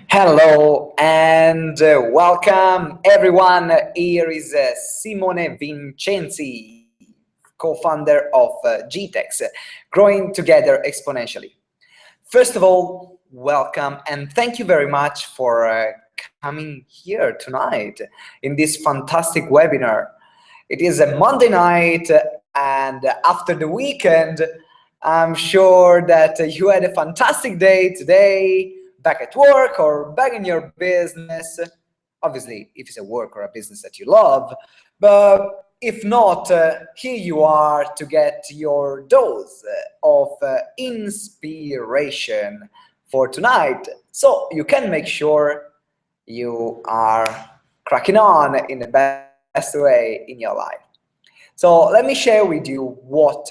Hello and welcome everyone. Here is Simone Vincenzi, co-founder of GTeX, growing together exponentially. First of all, welcome and thank you very much for coming here tonight in this fantastic webinar. It is a Monday night and after the weekend, I'm sure that you had a fantastic day today, back at work or back in your business. Obviously, if it's a work or a business that you love, but if not, here you are to get your dose of inspiration for tonight, so you can make sure you are cracking on in the best way in your life. So let me share with you what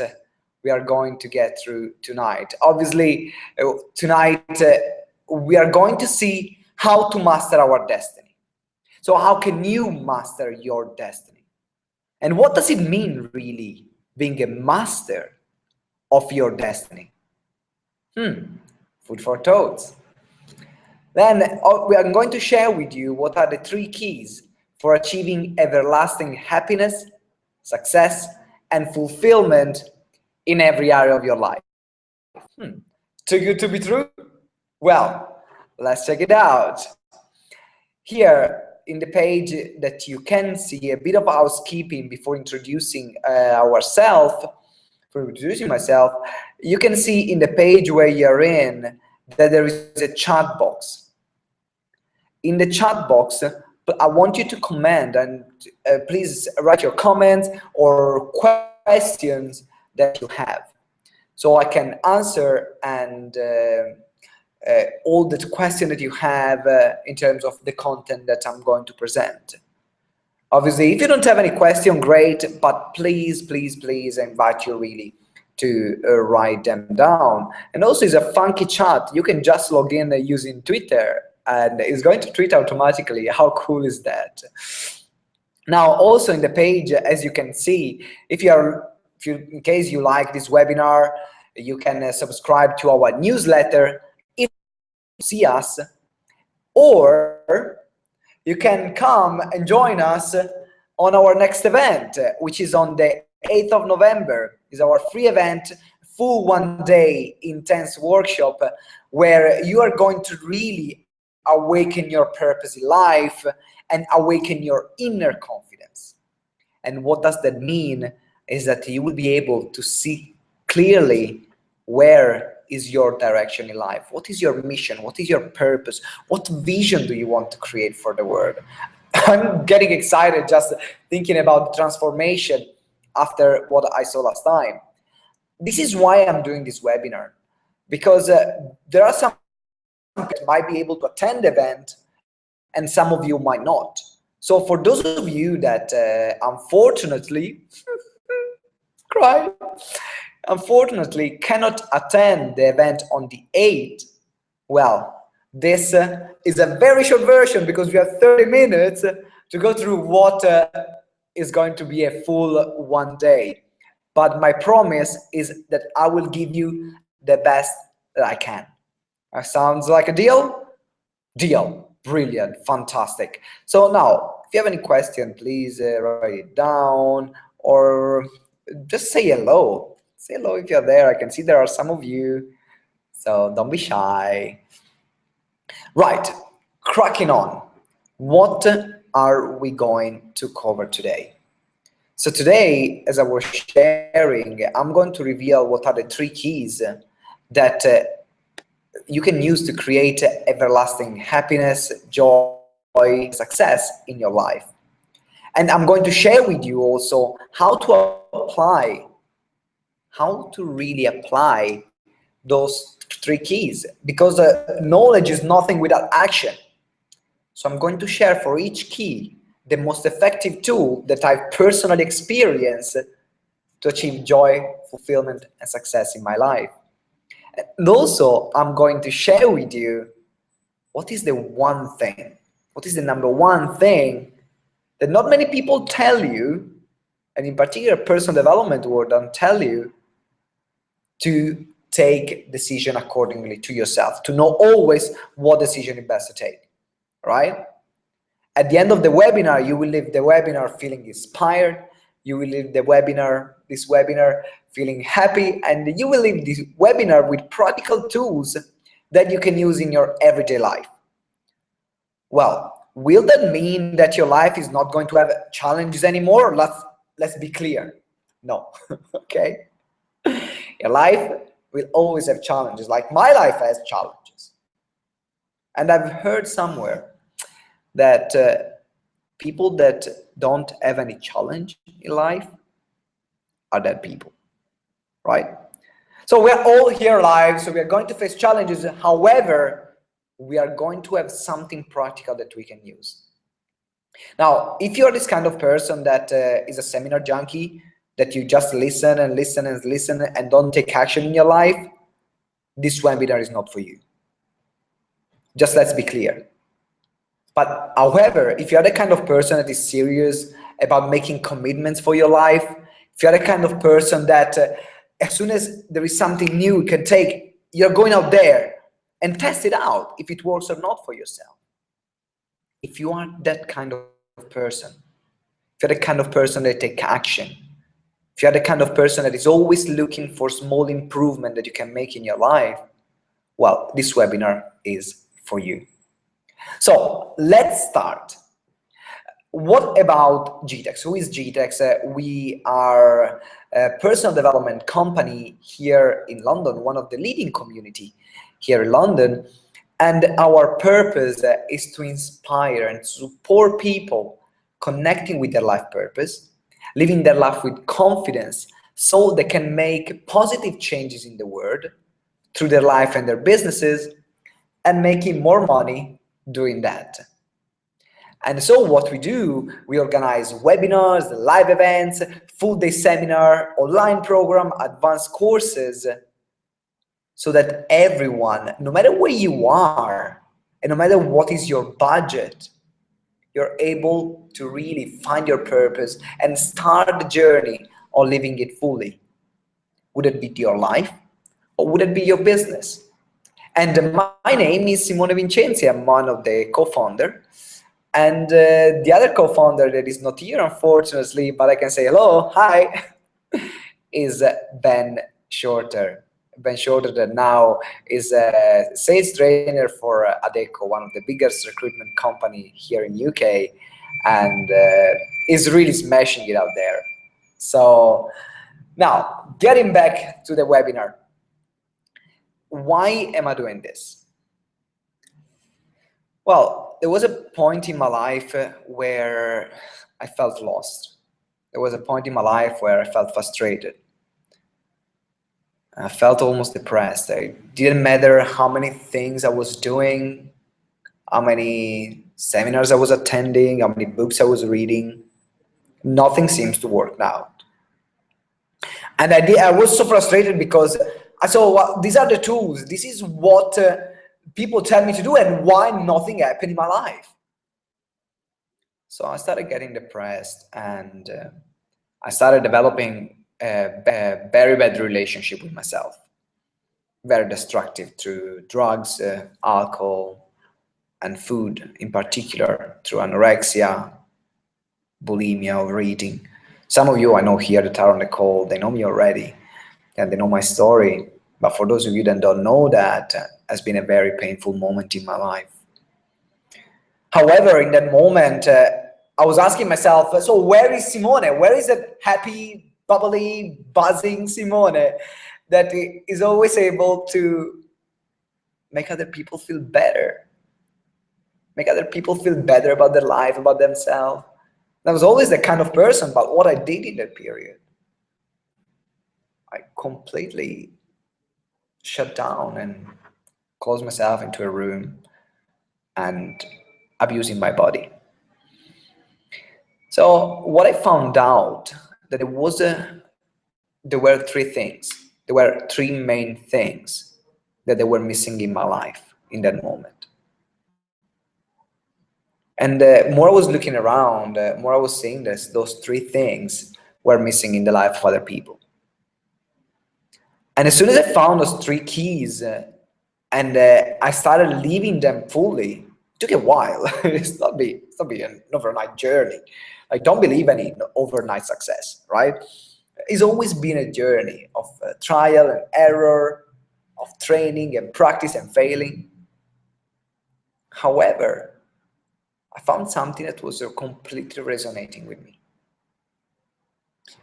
we are going to get through tonight. Obviously, tonight we are going to see how to master our destiny. So how can you master your destiny? And what does it mean really being a master of your destiny? Food for thoughts. Then we are going to share with you what are the 3 keys for achieving everlasting happiness, success, and fulfillment in every area of your life. Too good to be true? Well, let's check it out. Here in the page that you can see a bit of housekeeping before introducing myself, you can see in the page where you're in that there is a chat box. In the chat box, I want you to comment and please write your comments or questions that you have, so I can answer and all the questions that you have in terms of the content that I'm going to present. Obviously, if you don't have any question, great, but please, please, please, I invite you really to write them down. And also, it's a funky chat. You can just log in using Twitter, and it's going to tweet automatically. How cool is that? Now, also in the page, as you can see, in case you like this webinar, you can subscribe to our newsletter if you see us, or you can come and join us on our next event, which is on the 8th of November. It's our free event, full one-day intense workshop where you are going to really awaken your purpose in life and awaken your inner confidence. And what does that mean is that you will be able to see clearly where is your direction in life, what is your mission, what is your purpose, what vision do you want to create for the world. I'm getting excited just thinking about the transformation after what I saw last time. This is why I'm doing this webinar, because there are some that might be able to attend the event and some of you might not. So for those of you that unfortunately cannot attend the event on the 8th, well, this is a very short version because we have 30 minutes to go through what is going to be a full one day. But my promise is that I will give you the best that I can. Sounds like a deal? Deal. Brilliant. Fantastic. So now, if you have any question, please write it down or just say hello. Say hello if you're there. I can see there are some of you, so don't be shy. Right, cracking on. What are we going to cover today? So today, as I was sharing, I'm going to reveal what are the 3 keys that you can use to create everlasting happiness, joy, success in your life. And I'm going to share with you also how to really apply those 3 keys, because knowledge is nothing without action. So I'm going to share for each key the most effective tool that I've personally experienced to achieve joy, fulfillment, and success in my life. And also, I'm going to share with you what is the one thing, what is the number 1 thing that not many people tell you, and in particular personal development world don't tell you, to take decision accordingly to yourself, to know always what decision is best to take, right? At the end of the webinar, you will leave the webinar feeling inspired. You will leave this webinar feeling happy, and you will leave this webinar with practical tools that you can use in your everyday life. Well, will that mean that your life is not going to have challenges anymore? Let's be clear. No. Okay? Your life will always have challenges, like my life has challenges. And I've heard somewhere that people that don't have any challenge in life are dead people, right? So we're all here alive, so we are going to face challenges. However, we are going to have something practical that we can use. Now, if you're this kind of person that is a seminar junkie, that you just listen and listen and listen and don't take action in your life, this webinar is not for you. Just let's be clear. But however, if you're the kind of person that is serious about making commitments for your life, if you're the kind of person that as soon as there is something new you can take, you're going out there and test it out if it works or not for yourself. If you are that kind of person, if you're the kind of person that takes action, if you're the kind of person that is always looking for small improvement that you can make in your life, well, this webinar is for you. So let's start. What about GTeX? Who is GTeX? We are a personal development company here in London, one of the leading community here in London. And our purpose is to inspire and support people connecting with their life purpose, living their life with confidence so they can make positive changes in the world through their life and their businesses and making more money doing that. And so what we do, we organize webinars, live events, full day seminar, online program, advanced courses, so that everyone, no matter where you are, and no matter what is your budget, you're able to really find your purpose and start the journey on living it fully. Would it be your life or would it be your business? And my name is Simone Vincenzi. I'm one of the co-founder. And the other co-founder that is not here, unfortunately, but I can say hello, hi, is Ben Shorter. Ben Shorter, that now is a sales trainer for Adecco, one of the biggest recruitment company here in UK, and is really smashing it out there. So now, getting back to the webinar. Why am I doing this? Well, there was a point in my life where I felt lost. There was a point in my life where I felt frustrated. I felt almost depressed. It didn't matter how many things I was doing, how many seminars I was attending, how many books I was reading. Nothing seems to work out. And I was so frustrated because I saw, well, these are the tools. This is what people tell me to do, and why nothing happened in my life. So I started getting depressed, and I started developing a very bad relationship with myself. Very destructive through drugs, alcohol, and food, in particular through anorexia, bulimia, overeating. Some of you I know here that are on the call, they know me already, and they know my story. But for those of you that don't know that, has been a very painful moment in my life. However, in that moment, I was asking myself, so where is Simone? Where is that happy, bubbly, buzzing Simone that is always able to make other people feel better? Make other people feel better about their life, about themselves. I was always that kind of person, but what I did in that period, I completely shut down and closed myself into a room and abusing my body. So what I found out that there were three things. There were three main things that they were missing in my life in that moment. And more I was looking around, more I was seeing those three things were missing in the life of other people. And as soon as I found those three keys and I started living them fully, it took a while. It's not be an overnight journey. Like, don't believe any overnight success, right? It's always been a journey of trial and error, of training and practice and failing. However, I found something that was completely resonating with me.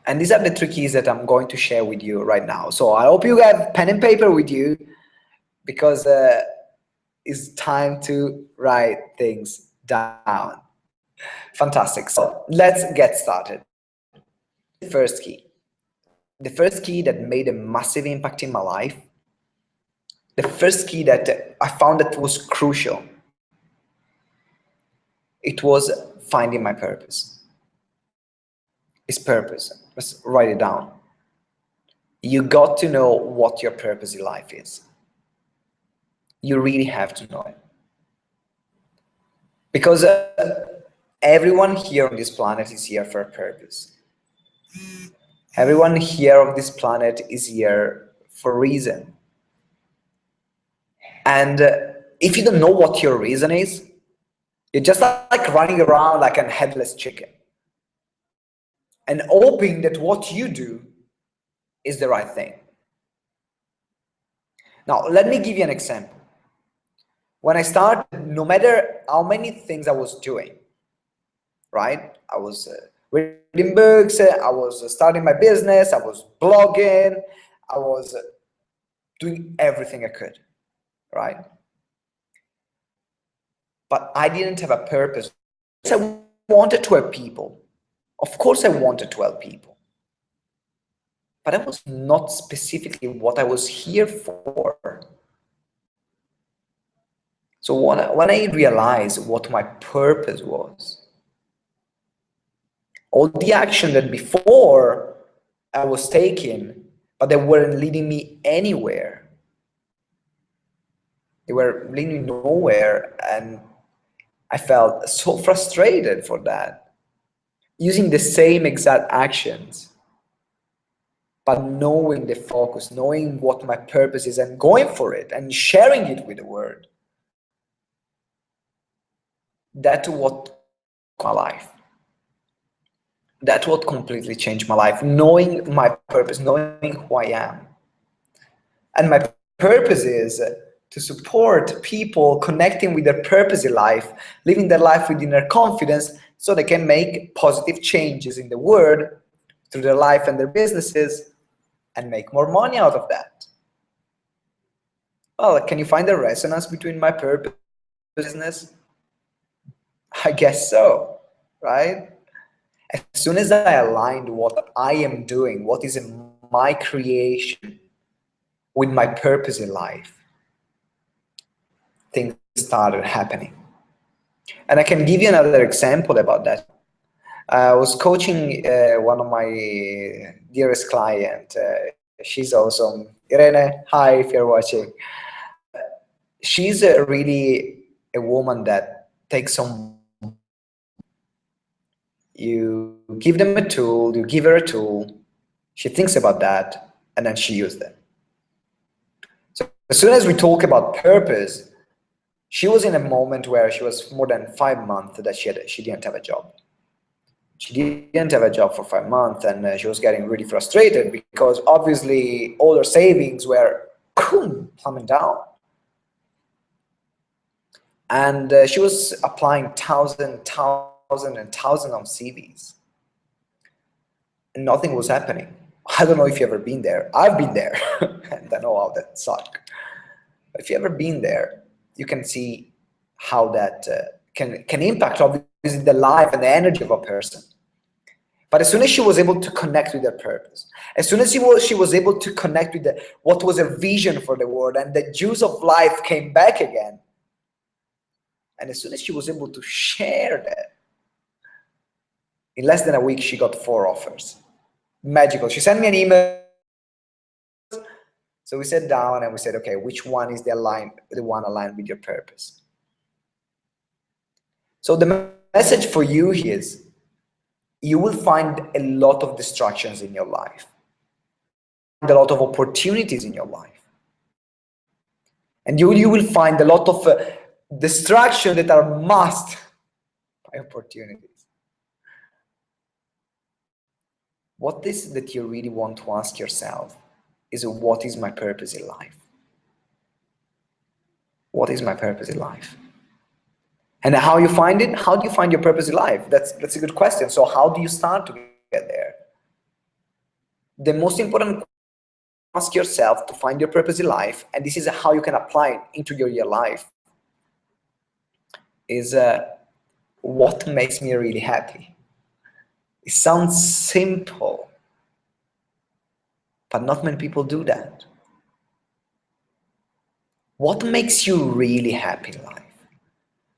And these are the three keys that I'm going to share with you right now. So I hope you have pen and paper with you, because it's time to write things down. Fantastic. So let's get started. The first key. The first key that made a massive impact in my life. The first key that I found that was crucial. It was finding my purpose. It's purpose. Let's write it down. You got to know what your purpose in life is. You really have to know it. Because everyone here on this planet is here for a purpose. Everyone here on this planet is here for a reason. And if you don't know what your reason is, you're just like running around like a headless chicken and hoping that what you do is the right thing. Now, let me give you an example. When I started, no matter how many things I was doing, right? I was reading books, I was starting my business, I was blogging, I was doing everything I could, right? But I didn't have a purpose. I wanted to help people. Of course I wanted to help people. But that was not specifically what I was here for. So when I realized what my purpose was, all the action that before I was taking, but they weren't leading me anywhere. They were leading me nowhere, and I felt so frustrated for that. Using the same exact actions, but knowing the focus, knowing what my purpose is and going for it and sharing it with the world. That's what my life. That's what completely changed my life. Knowing my purpose, knowing who I am. And my purpose is to support people connecting with their purpose in life, living their life with inner confidence, so they can make positive changes in the world through their life and their businesses and make more money out of that. Well, can you find a resonance between my purpose and business? I guess so, right? As soon as I aligned what I am doing, what is my creation, with my purpose in life, things started happening. And I can give you another example about that. I was coaching one of my dearest clients. She's awesome. Irene, hi if you're watching. She's really a woman that takes some. You give them a tool, you give her a tool, she thinks about that, and then she uses them. So as soon as we talk about purpose, she was in a moment where she was more than 5 months that she didn't have a job. She didn't have a job for 5 months, and she was getting really frustrated because obviously all her savings were coming down. And she was applying thousands of CVs. And nothing was happening. I don't know if you've ever been there. I've been there, and I know how that sucks. But if you've ever been there, you can see how that can impact obviously the life and the energy of a person. But as soon as she was able to connect with her purpose, as soon as she was able to connect with what was a vision for the world, and the juice of life came back again, and as soon as she was able to share that, in less than a week, she got 4 offers. Magical. She sent me an email. So we sat down and we said, okay, which one is the one aligned with your purpose? So the message for you is, you will find a lot of distractions in your life. a lot of opportunities in your life. And you will find a lot of distractions that are masked by opportunities. What is that you really want to ask yourself is, what is my purpose in life? What is my purpose in life? And how you find it? How do you find your purpose in life? That's a good question. So how do you start to get there? The most important question to ask yourself to find your purpose in life, and this is how you can apply it into your life, is what makes me really happy? It sounds simple, but not many people do that. What makes you really happy in life?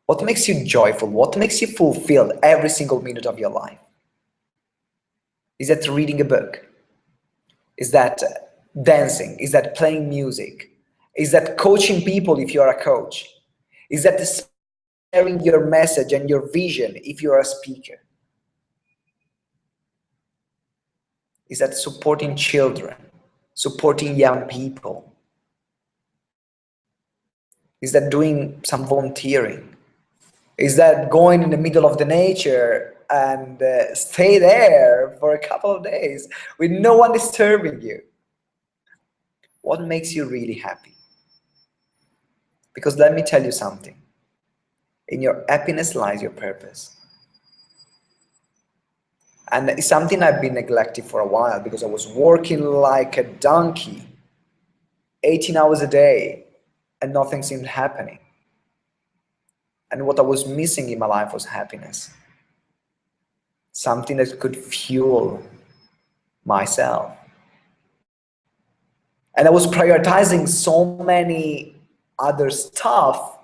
What makes you joyful? What makes you fulfilled every single minute of your life? Is that reading a book? Is that dancing? Is that playing music? Is that coaching people if you're a coach? Is that sharing your message and your vision if you're a speaker? Is that supporting children, supporting young people? Is that doing some volunteering? Is that going in the middle of the nature and stay there for a couple of days with no one disturbing you? What makes you really happy? Because let me tell you something. In your happiness lies your purpose. And it's something I've been neglecting for a while because I was working like a donkey, 18 hours a day, and nothing seemed happening. And what I was missing in my life was happiness. Something that could fuel myself. And I was prioritizing so many other stuff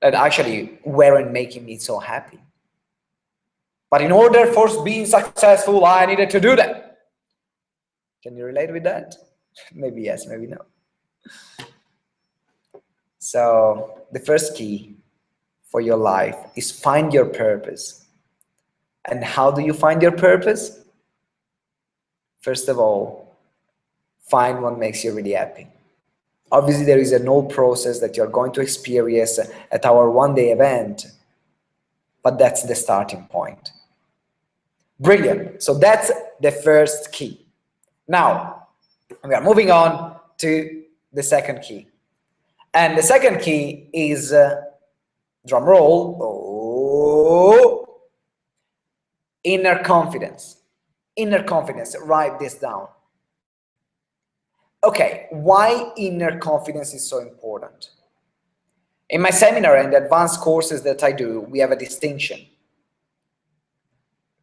that actually weren't making me so happy. But in order for being successful, I needed to do that. Can you relate with that? Maybe yes, maybe no. So the first key for your life is find your purpose. And how do you find your purpose? First of all, find what makes you really happy. Obviously, there is an whole process that you're going to experience at our one-day event, but that's the starting point. Brilliant. So that's the first key. Now, we are moving on to the second key. And the second key is, drum roll, inner confidence. Inner confidence, write this down. Okay, why inner confidence is so important? In my seminar and the advanced courses that I do, we have a distinction.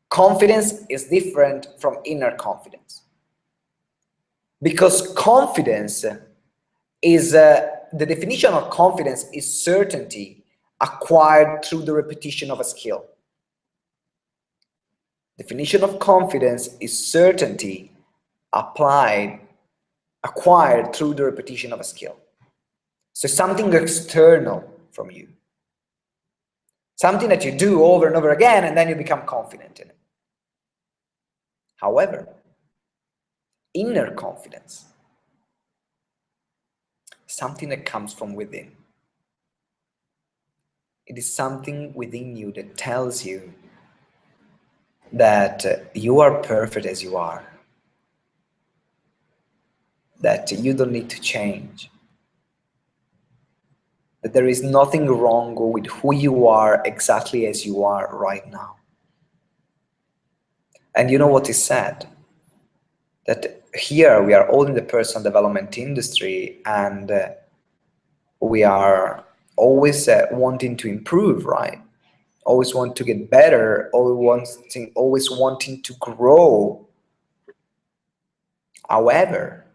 Confidence is different from inner confidence. Because confidence is, the definition of confidence is certainty acquired through the repetition of a skill. Definition of confidence is certainty acquired through the repetition of a skill. So something external from you. Something that you do over and over again, and then you become confident in it. However, inner confidence, something that comes from within. It is something within you that tells you that you are perfect as you are, that you don't need to change, that there is nothing wrong with who you are exactly as you are right now. And you know what is sad? That here we are all in the personal development industry, and we are always wanting to improve, right? Always want to get better, always wanting to grow. However,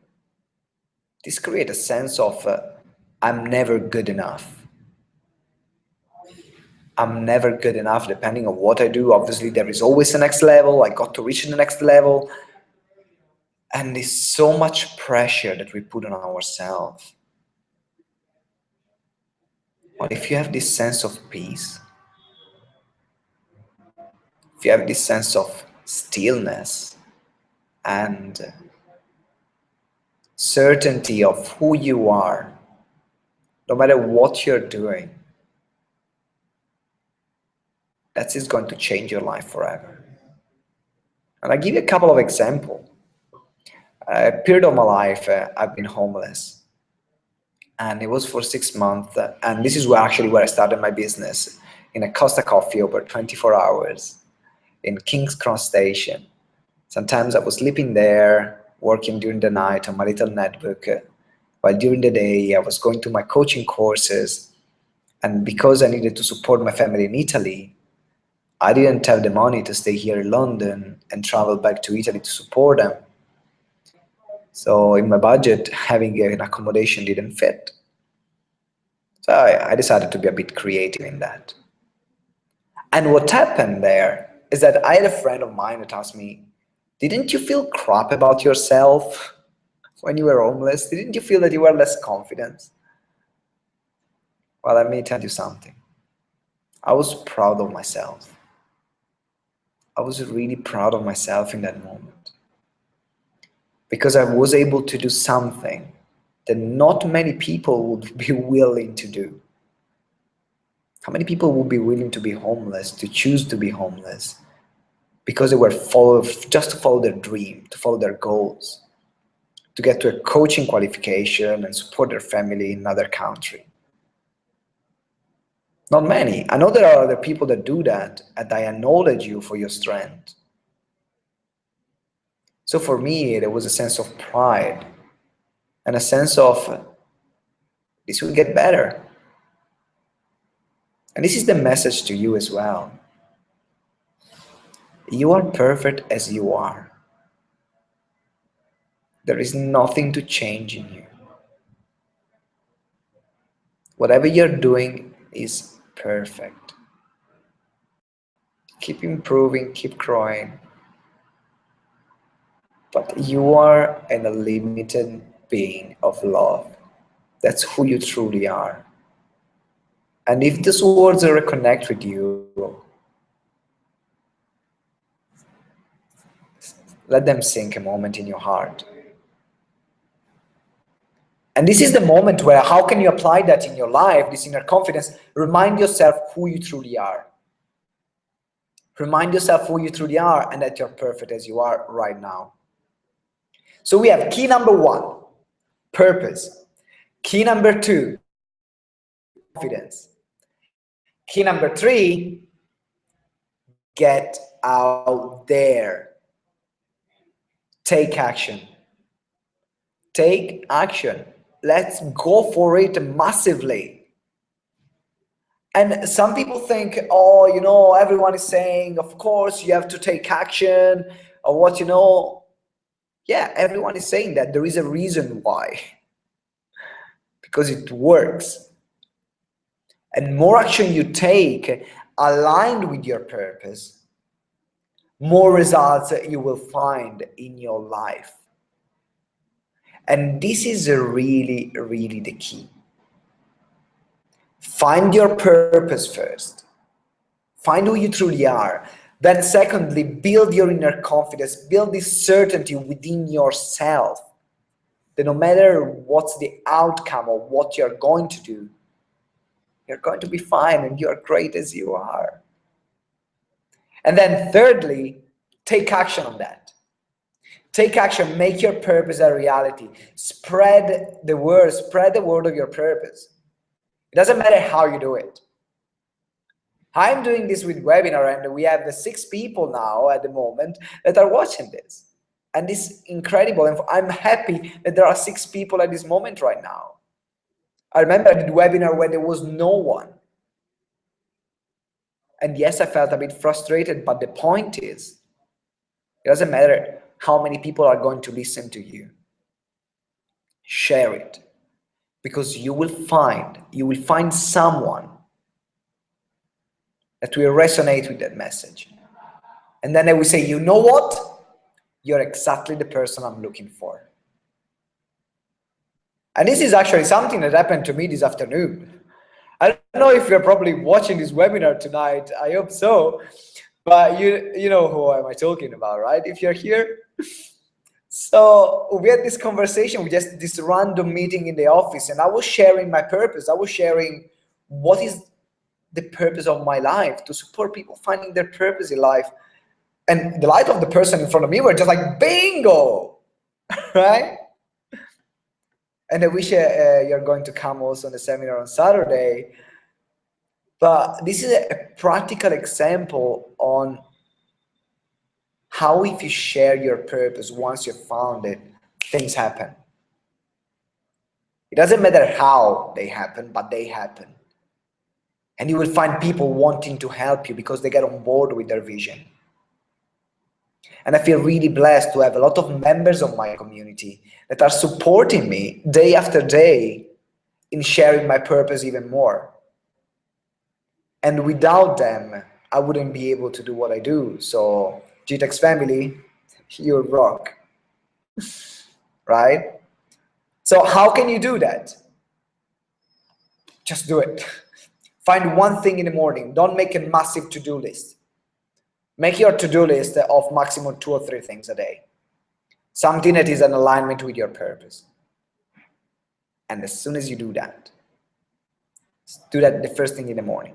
this creates a sense of I'm never good enough. I'm never good enough depending on what I do. Obviously, there is always a next level. I got to reach the next level. And there's so much pressure that we put on ourselves. But if you have this sense of peace, if you have this sense of stillness and certainty of who you are, no matter what you're doing, that is going to change your life forever. And I'll give you a couple of examples. A period of my life, I've been homeless, and it was for 6 months. And this is where I started my business, in a Costa Coffee over 24 hours in King's Cross Station. Sometimes I was sleeping there, working during the night on my little netbook, while during the day I was going to my coaching courses. And because I needed to support my family in Italy, I didn't have the money to stay here in London and travel back to Italy to support them. So in my budget, having an accommodation didn't fit. So I decided to be a bit creative in that. And what happened there is that I had a friend of mine that asked me, didn't you feel crap about yourself when you were homeless? Didn't you feel that you were less confident? Well, let me tell you something. I was proud of myself. I was really proud of myself in that moment, because I was able to do something that not many people would be willing to do. How many people would be willing to be homeless, to choose to be homeless, because they were just to follow their dream, to follow their goals, to get to a coaching qualification and support their family in another country? Not many. I know there are other people that do that, and I acknowledge you for your strength. So for me, there was a sense of pride and a sense of this will get better. And this is the message to you as well. You are perfect as you are. There is nothing to change in you. Whatever you're doing is perfect. Keep improving, keep growing. But you are an unlimited being of love. That's who you truly are. And if these words reconnect with you, let them sink a moment in your heart. And this is the moment where, how can you apply that in your life, this inner confidence? Remind yourself who you truly are. Remind yourself who you truly are and that you're perfect as you are right now. So we have key number 1, purpose. Key number 2, confidence. Key number 3, get out there. Take action. Take action. Let's go for it massively. And some people think, oh, everyone is saying, of course, you have to take action, or what, Yeah, everyone is saying that. There is a reason why. Because it works. And more action you take aligned with your purpose, more results you will find in your life. And this is really, really the key. Find your purpose first. Find who you truly are. Then secondly, build your inner confidence. Build this certainty within yourself that no matter what's the outcome of what you're going to do, you're going to be fine and you're great as you are. And then thirdly, take action on that. Take action, make your purpose a reality. Spread the word of your purpose. It doesn't matter how you do it. I'm doing this with webinar, and we have the 6 people now at the moment that are watching this. And it's incredible. And I'm happy that there are 6 people at this moment right now. I remember I did webinar when there was no one. And yes, I felt a bit frustrated, but the point is, it doesn't matter how many people are going to listen to you. Share it. Because you will find someone that will resonate with that message. And then they will say, you know what? You're exactly the person I'm looking for. And this is actually something that happened to me this afternoon. I don't know if you're probably watching this webinar tonight. I hope so. But you know who am I talking about, right? If you're here. So we had this conversation, we just this random meeting in the office, and I was sharing my purpose. I was sharing what is the purpose of my life, to support people finding their purpose in life. And the light of the person in front of me were just like, bingo, right? And I wish you're going to come also on the seminar on Saturday. But this is a practical example on how if you share your purpose, once you've found it, things happen. It doesn't matter how they happen, but they happen. And you will find people wanting to help you because they get on board with their vision. And I feel really blessed to have a lot of members of my community that are supporting me day after day in sharing my purpose even more. And without them, I wouldn't be able to do what I do. So GTeX family, you rock, right? So how can you do that? Just do it. Find one thing in the morning. Don't make a massive to-do list. Make your to-do list of maximum 2 or 3 things a day. Something that is in alignment with your purpose. And as soon as you do that the first thing in the morning.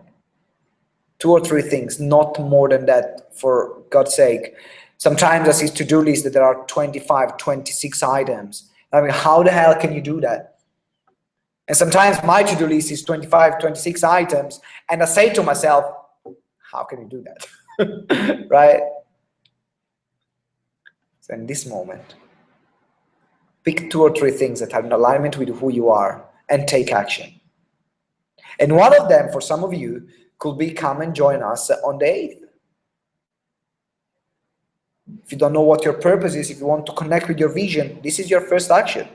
2 or 3 things, not more than that, for God's sake. Sometimes I see to-do lists that there are 25, 26 items. I mean, how the hell can you do that? And sometimes my to-do list is 25, 26 items, and I say to myself, how can you do that? Right? So in this moment, pick 2 or 3 things that are in alignment with who you are and take action. And one of them, for some of you, could be come and join us on the 8th. If you don't know what your purpose is, if you want to connect with your vision, this is your first action.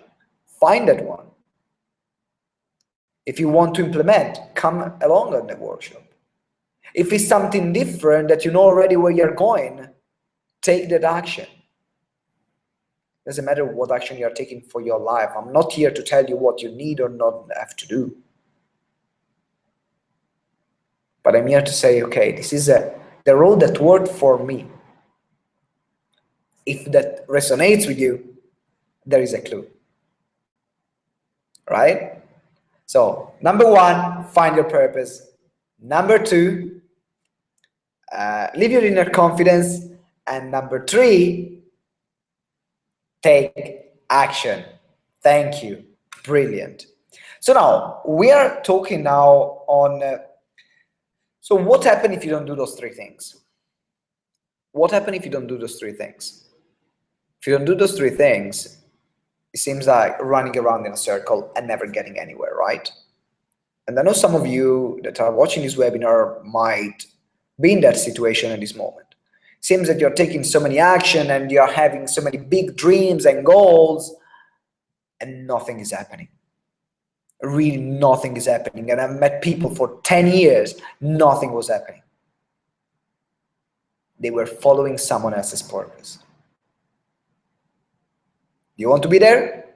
Find that one. If you want to implement, come along on the workshop. If it's something different that you know already where you're going, take that action. Doesn't matter what action you're taking for your life. I'm not here to tell you what you need or not have to do. But I'm here to say, okay, this is the road that worked for me. If that resonates with you, there is a clue. Right? So, number 1, find your purpose. Number 2, live your inner confidence. And number 3, take action. Thank you. Brilliant. So now, we are talking now on, so what happens if you don't do those 3 things? What happens if you don't do those 3 things? If you don't do those 3 things, it seems like running around in a circle and never getting anywhere, right? And I know some of you that are watching this webinar might be in that situation at this moment. It seems that you're taking so many action and you're having so many big dreams and goals, and nothing is happening. Really, nothing is happening. And I've met people for 10 years, nothing was happening. They were following someone else's purpose. You want to be there?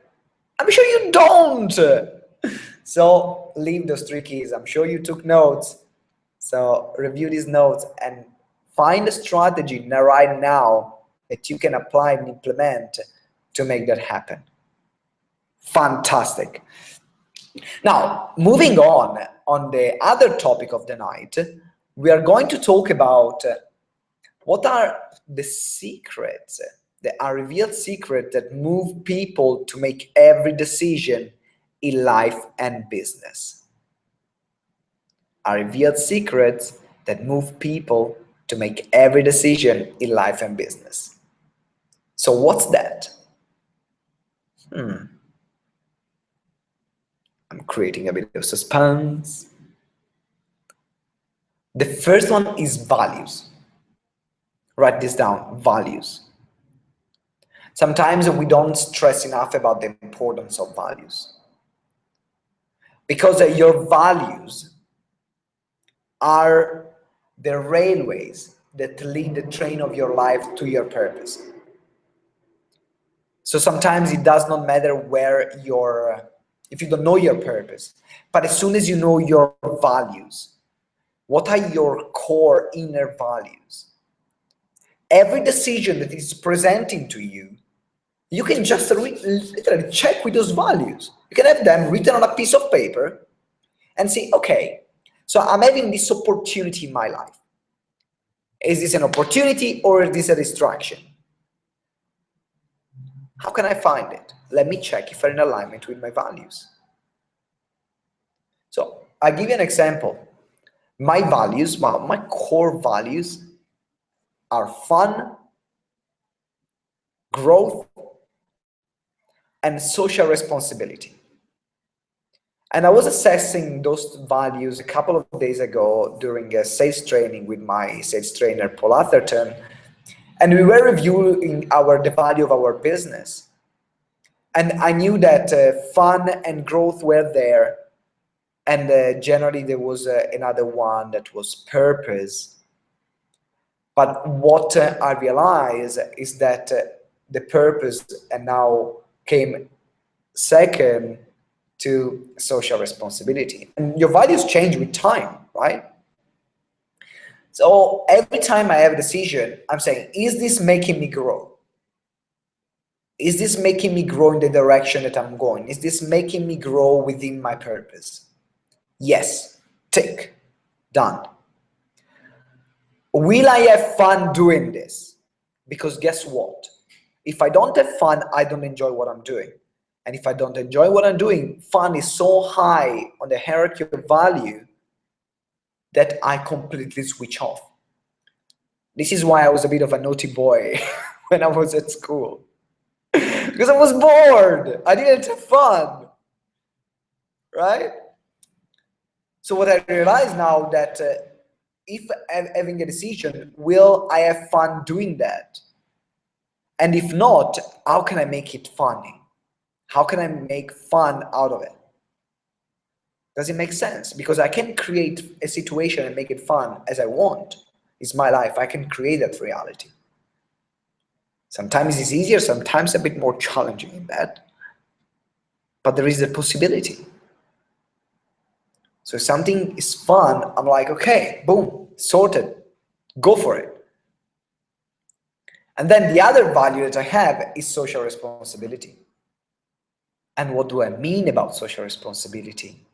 I'm sure you don't. So leave those 3 keys. I'm sure you took notes. So review these notes and find a strategy right now that you can apply and implement to make that happen. Fantastic. Now, moving on the other topic of the night, we are going to talk about what are the secrets, the unrevealed secrets that move people to make every decision in life and business. Unrevealed secrets that move people to make every decision in life and business. So what's that? I'm creating a bit of suspense. The first one is values. Write this down, values. Sometimes we don't stress enough about the importance of values. Because your values are the railways that lead the train of your life to your purpose. So sometimes it does not matter where if you don't know your purpose, but as soon as you know your values, what are your core inner values? Every decision that is presenting to you You can just literally check with those values. You can have them written on a piece of paper and say, okay, so I'm having this opportunity in my life. Is this an opportunity or is this a distraction? How can I find it? Let me check if I'm in alignment with my values. So I'll give you an example. My values, my core values are fun, growth, and social responsibility. And I was assessing those values a couple of days ago during a sales training with my sales trainer, Paul Atherton, and we were reviewing the value of our business. And I knew that fun and growth were there, and generally there was another one that was purpose. But what I realized is that the purpose and now came second to social responsibility. And your values change with time, right? So every time I have a decision, I'm saying, is this making me grow? Is this making me grow in the direction that I'm going? Is this making me grow within my purpose? Yes, tick, done. Will I have fun doing this? Because guess what? If I don't have fun, I don't enjoy what I'm doing. And if I don't enjoy what I'm doing, fun is so high on the hierarchy of value that I completely switch off. This is why I was a bit of a naughty boy when I was at school. Because I was bored. I didn't have fun. Right? So what I realize now that if I'm having a decision, will I have fun doing that? And if not, how can I make it funny? How can I make fun out of it? Does it make sense? Because I can create a situation and make it fun as I want. It's my life. I can create that reality. Sometimes it's easier, sometimes a bit more challenging in that. But there is a possibility. So if something is fun, I'm like, okay, boom, sorted, go for it. And then the other value that I have is social responsibility. And what do I mean about social responsibility?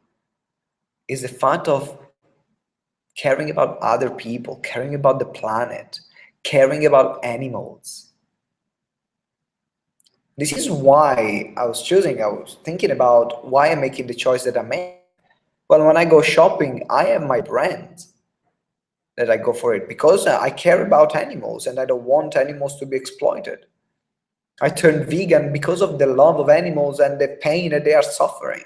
Is the fact of caring about other people, caring about the planet, caring about animals. This is why I was thinking about why I'm making the choice that I made. Well, when I go shopping, I have my brand that I go for it because I care about animals and I don't want animals to be exploited. I turned vegan because of the love of animals and the pain that they are suffering.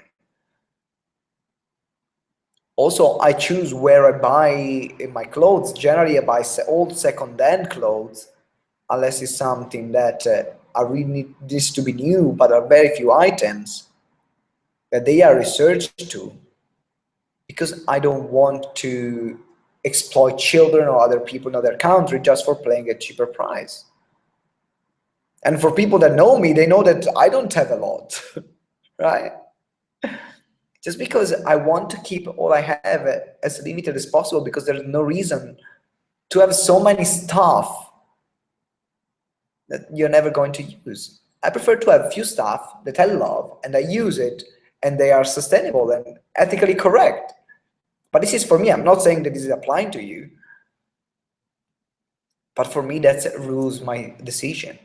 Also, I choose where I buy my clothes. Generally, I buy old second-hand clothes, unless it's something that I really need this to be new, but are very few items that they are researched to, because I don't want to exploit children or other people in other country just for paying a cheaper price. And for people that know me, they know that I don't have a lot, right? Just because I want to keep all I have as limited as possible, because there's no reason to have so many stuff that you're never going to use. I prefer to have few stuff that I love and I use it and they are sustainable and ethically correct. But this is for me. I'm not saying that this is applying to you. But for me, that rules my decision.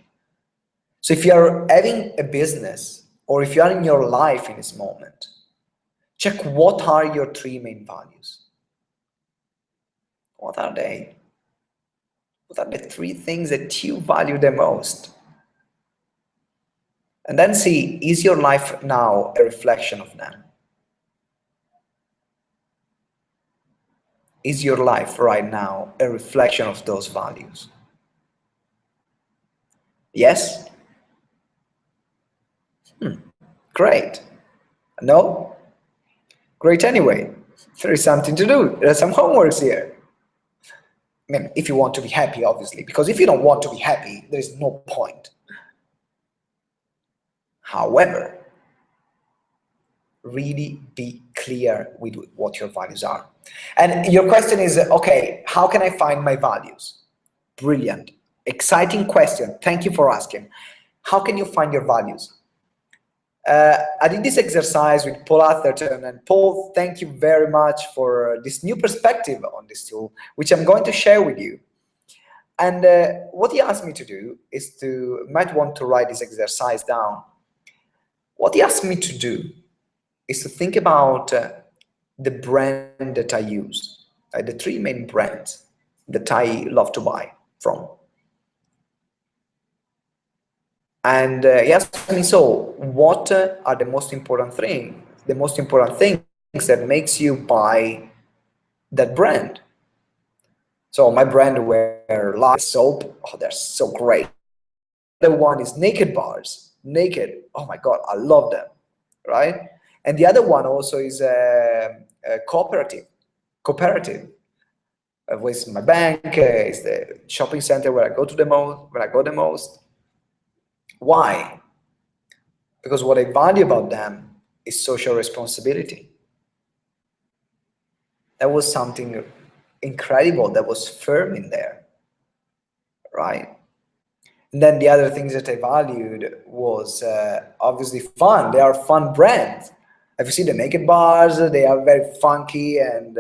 So if you're having a business or if you are in your life in this moment, check what are your 3 main values. What are they? What are the 3 things that you value the most? And then see, is your life now a reflection of them? Is your life right now a reflection of those values? Yes? Great. No? Great anyway. There is something to do. There's some homeworks here. I mean, if you want to be happy, obviously, because if you don't want to be happy, there's no point. However, really be clear with what your values are. And your question is, okay, how can I find my values? Brilliant. Exciting question. Thank you for asking. How can you find your values? I did this exercise with Paul Atherton, and Paul, thank you very much for this new perspective on this tool, which I'm going to share with you. And what he asked me to do is to, might want to write this exercise down. What he asked me to do is to think about the brand that I use, the three main brands that I love to buy from. And he asked me, so what are the most important things that makes you buy that brand? So my brand were Light soap, oh, they're so great. The one is Naked bars, Naked, oh my God, I love them, right? And the other one also is a cooperative. With my bank, is the shopping center where I go to the most, Why? Because what I value about them is social responsibility. That was something incredible that was firm in there, right? And then the other things that I valued was obviously fun. They are fun brands. If you see the Naked bars, they are very funky and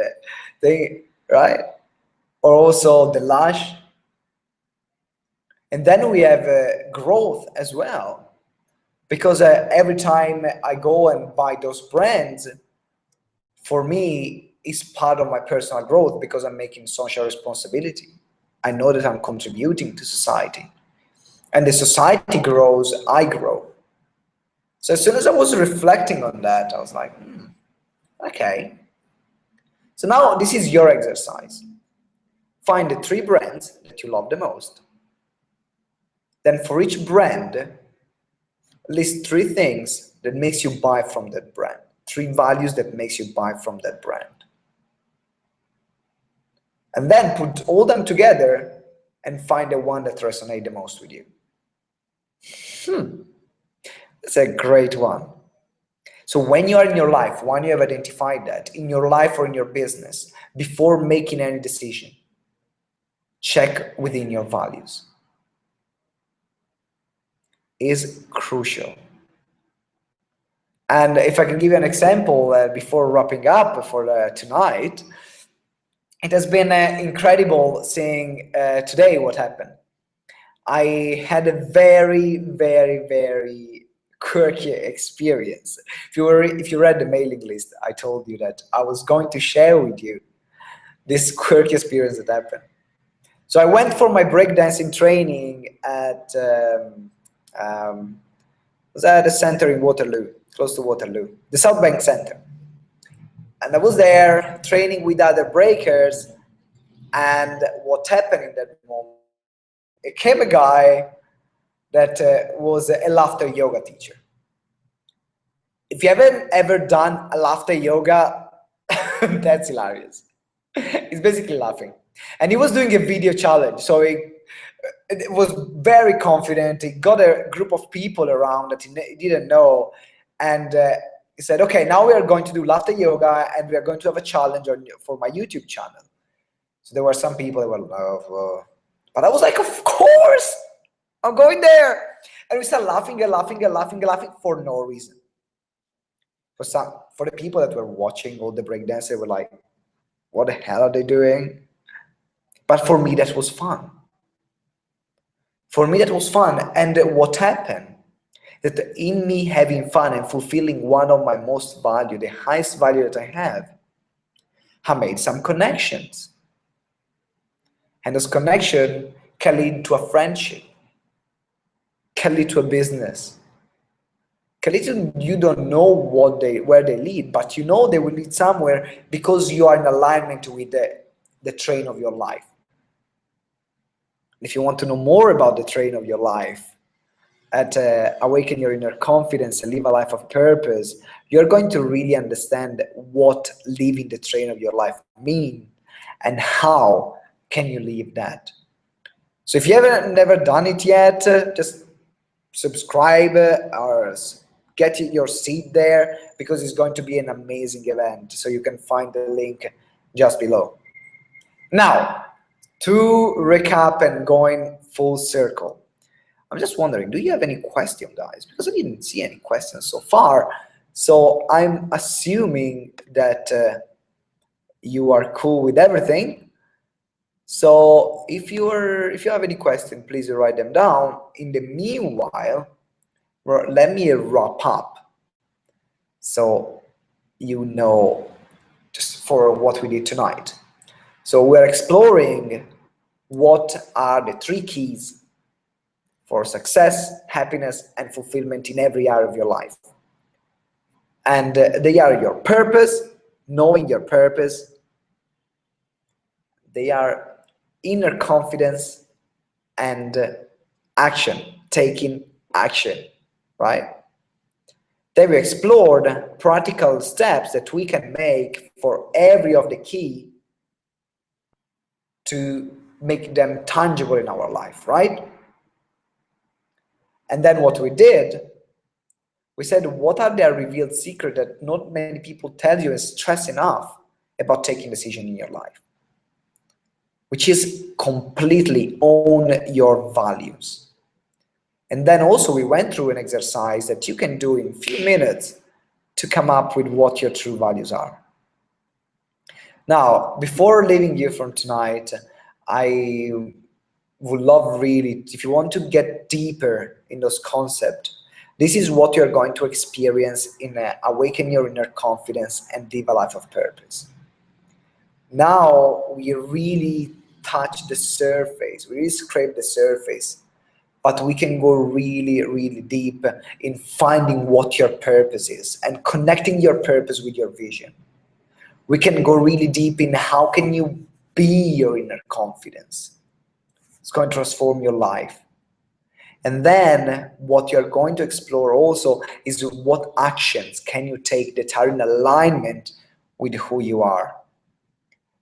right? Or also the Lush. And then we have growth as well. Because every time I go and buy those brands, for me, it's part of my personal growth because I'm making social responsibility. I know that I'm contributing to society. And the society grows, I grow. So as soon as I was reflecting on that, I was like, okay. So now this is your exercise. Find the three brands that you love the most. Then for each brand, list three things that makes you buy from that brand. Three values that makes you buy from that brand. And then put all them together and find the one that resonates the most with you. That's a great one. So when you are in your life, when you have identified that, in your life or in your business, before making any decision, check within your values. Is crucial. And if I can give you an example before wrapping up for tonight, it has been incredible seeing today what happened. I had a very, very, very quirky experience. If you read the mailing list, I told you that I was going to share with you this quirky experience that happened. So I went for my breakdancing training at was at a center in Waterloo, close to Waterloo, the South Bank Center. And I was there training with other breakers. And what happened in that moment? It came a guy that was a laughter yoga teacher. If you haven't ever done a laughter yoga, that's hilarious. He's basically laughing. And he was doing a video challenge. So he was very confident. He got a group of people around that he didn't know. And he said, okay, now we are going to do laughter yoga and we are going to have a challenge for my YouTube channel. So there were some people that were like, but I was like, of course, I'm going there. And we started laughing and laughing and laughing and laughing for no reason. For the people that were watching all the breakdance, they were like, what the hell are they doing? But for me, that was fun. For me, that was fun. And what happened? That in me having fun and fulfilling one of my most valued, the highest value that I have, I made some connections. And this connection can lead to a friendship, can lead to a business, can lead to, you don't know where they lead, but you know they will lead somewhere because you are in alignment with the train of your life. If you want to know more about the train of your life, at Awaken Your Inner Confidence and Live a Life of Purpose, you're going to really understand what living the train of your life means and how can you live that. So if you haven't never done it yet, just subscribe or get your seat there because it's going to be an amazing event. So you can find the link just below. Now, to recap and going full circle, I'm just wondering, do you have any question, guys? Because I didn't see any questions so far. So I'm assuming that you are cool with everything. So if you have any question, please write them down. In the meanwhile, let me wrap up, so you know, just for what we did tonight. So we're exploring what are the 3 keys for success, happiness, and fulfillment in every area of your life. And they are your purpose, knowing your purpose. They are inner confidence and action, taking action, right? Then we explored practical steps that we can make for every of the key to make them tangible in our life, right? And then what we did, we said, what are the revealed secrets that not many people tell you and stress enough about taking decision in your life? Which is completely own your values. And then also we went through an exercise that you can do in a few minutes to come up with what your true values are. Now, before leaving you from tonight, I would love really, if you want to get deeper in those concepts, this is what you're going to experience in Awaken Your Inner Confidence and Live a Life of Purpose. Now we really touch the surface, we really scrape the surface, but we can go really, really deep in finding what your purpose is and connecting your purpose with your vision. We can go really deep in how can you be your inner confidence. It's going to transform your life. And then what you're going to explore also is what actions can you take that are in alignment with who you are.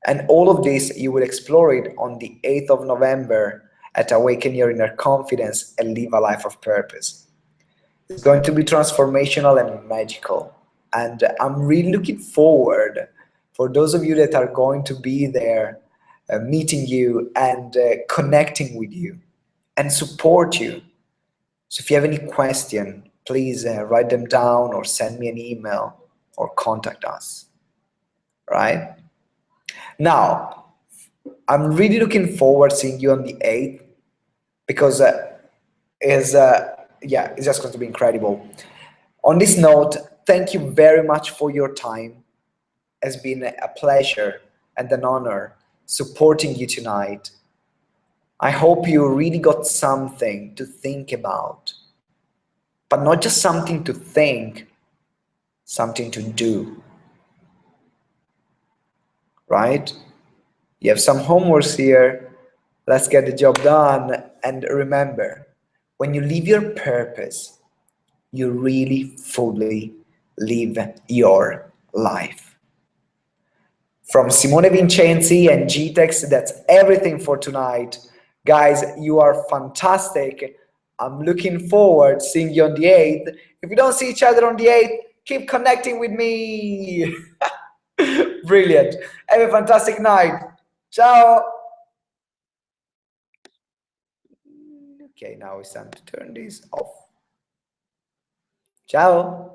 And all of this, you will explore it on the 8th of November at Awaken Your Inner Confidence and Live a Life of Purpose. It's going to be transformational and magical. And I'm really looking forward for those of you that are going to be there, meeting you and connecting with you and support you. So if you have any question, please write them down or send me an email or contact us, right? Now, I'm really looking forward seeing you on the 8th because it's just going to be incredible. On this note, thank you very much for your time. It's been a pleasure and an honor supporting you tonight. I hope you really got something to think about, but not just something to think, something to do, right? You have some homeworks here. Let's get the job done. And remember, when you live your purpose, you really fully live your life. From Simone Vincenzi and GTeX, that's everything for tonight. Guys, you are fantastic. I'm looking forward to seeing you on the 8th. If we don't see each other on the 8th, keep connecting with me. Brilliant. Have a fantastic night. Ciao. Okay, now it's time to turn this off. Ciao.